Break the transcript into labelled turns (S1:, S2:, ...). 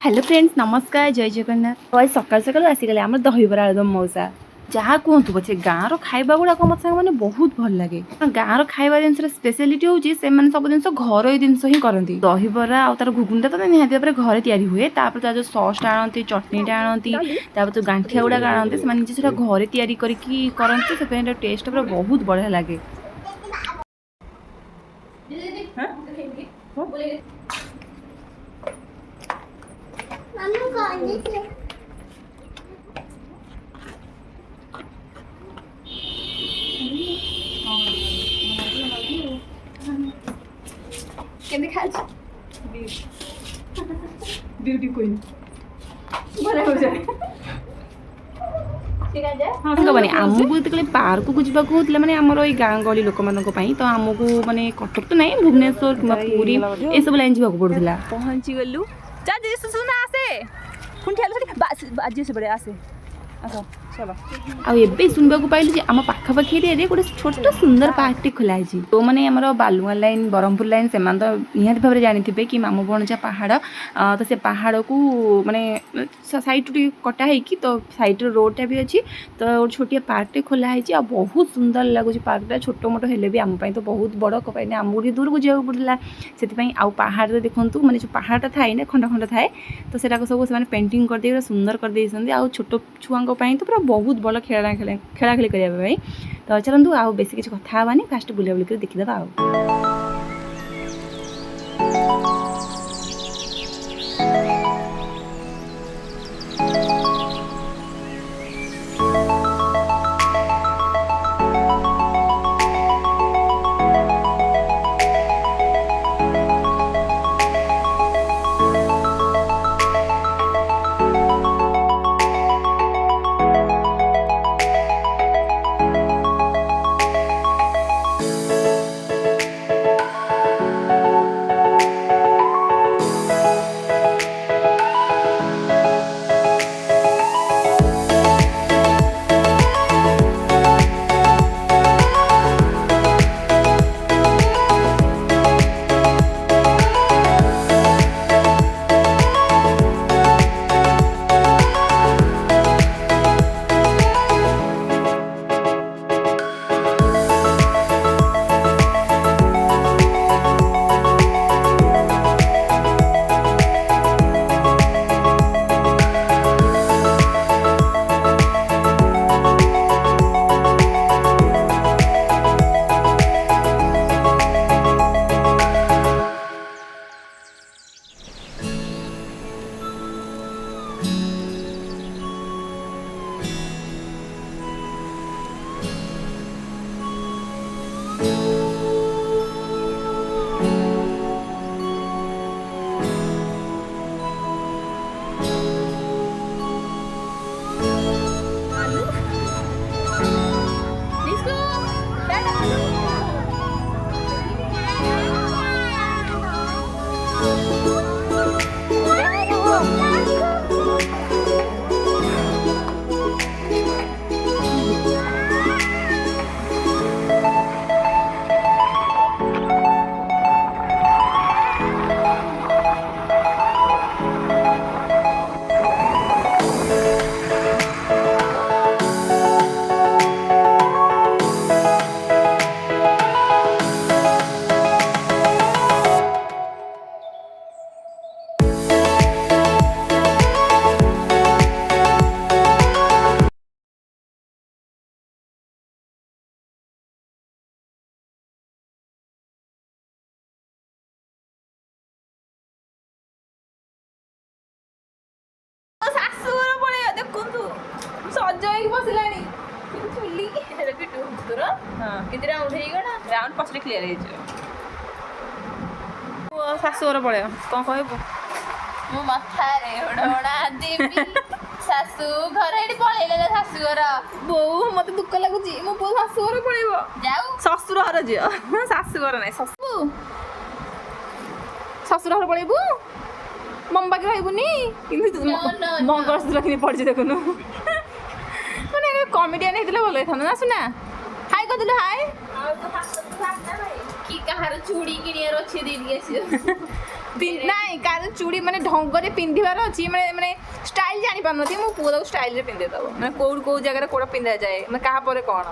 S1: Hello friends नमस्कार जय जगन्नाथ। आज सकाल सकाल आसीगले आम दहीबरा आलुदम मौसा जहाँ कहतु पछे गाँव खाइबा गुड़ाक मत मैंने बहुत भल लगे। गाँव खाइबा जिन स्पेशलिटी हूँ से सब जिन घर जिनस ही करती दहीबरा आ तार घुगुनटा तो निहाती भाव घरे या हुए जो ससटा आणती चटनीटा आणती तो गांठिया गुड़ाक आणती से निजे घरे करती से टेस्ट पूरा बहुत बढ़िया लगे। ब्यूटी क्वीन आमको जो पार्क को जावाक होता मैंने आमर ये गाँ गहली लोक मानी तो आमको माने कटक तो नहीं भुवनेश्वर कि पूरी ये सब लाइन जावाक पड़ूला। पहुँची गलु आसे चलो आबे सुनबा को पाइलु आम पाखापाखी एरिया गोटे छोट सुंदर पार्कटे खोलाई तो मैंने आमर बालुआ लाइन ब्रह्मपुर लाइन से तो निहाती भाव जानी कि मामू भणजा पहाड़ तो से पहाड़ को माने साइड कटा है कि तो साइड रोडटा भी अच्छी तो छोटिया पार्कटे खोलाई आ बहुत सुंदर लगुच पार्कटा छोट मोट हेले भी आम तो बहुत बड़ कहीं आमको दूर को जावाक पड़ता से आउ पहाड़ देखूँ मैंने जो पहाड़टा थाए ना खंड खंड थाए तो सेटा सब से पेंटिंग करदे पूरा सुंदर करदे आउ छोट छुआ तो पूरा बहुत भल खेला खेला करने तो चलतु आउ बेस किसी कथा फास्ट बुला बुल देखीदा आ शाशुर पड़े कौन कहबू
S2: मो मथारे ओडोणा देवी शाशु घर एडी पळेले शाशुर
S1: बो मत दुख लगुची मो बो शाशुर पळेबो
S2: जाऊ
S1: ससुर घर जियो शाशुर नै ससुर घर पळेबू मम्बा के रहबुनी किंतु मंगलसूत्र किने पड़छि देखुनु माने कॉमेडियन हेतले बोल थाना ना सुना हाय कदले हाय
S2: कि कहार चूड़ी किनियर अछि दे दिए ନାଇଁ କାର ଚୁଡ଼ି ମାନେ ଢଙ୍ଗରେ ପିନ୍ଧିବାର ଅଛି ମାନେ ମାନେ ଷ୍ଟାଇଲ ଜାଣିପାରୁନଥିବି ମୋ ପୁଅ ତାକୁ ଷ୍ଟାଇଲରେ ପିନ୍ଧେଇ ଦେବ ମାନେ କୋଉ ଜାଗାରେ କୋଉଟା ପିନ୍ଧାଯାଏ ମାନେ କାହା ପରେ କ'ଣ